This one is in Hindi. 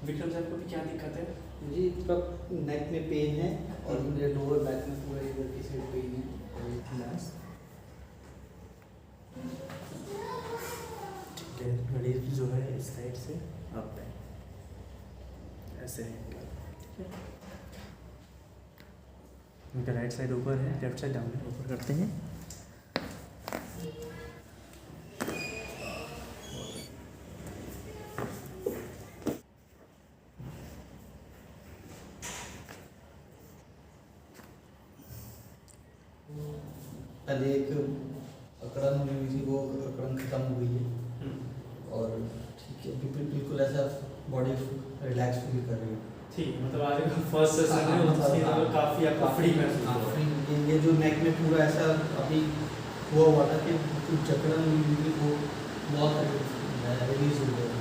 विक्रम साहब को भी क्या दिक्कत है? जी नेक में पेन है और मेरे लोअर बैक में पूरा इधर की साइड पेन है और क्लास। ठीक है, मरीज जो है इस साइड से अप है, ऐसे है, ठीक है। उनका राइट साइड ऊपर है, लेफ्ट साइड डाउन है। ऊपर करते हैं। पहले एक अकड़न हुई थी, वो अकड़न खत्म हो गई है और ठीक है, बिल्कुल ऐसा बॉडी रिलैक्स फील कर रही है। ठीक, मतलब आज का फर्स्ट सेशन है, उसकी मतलब काफ़ी आपको फ्री महसूस हो रहा है। ये जो नेक में पूरा ऐसा अभी हुआ था कि जकड़न हुई थी, वो बहुत रिलीज हो गया।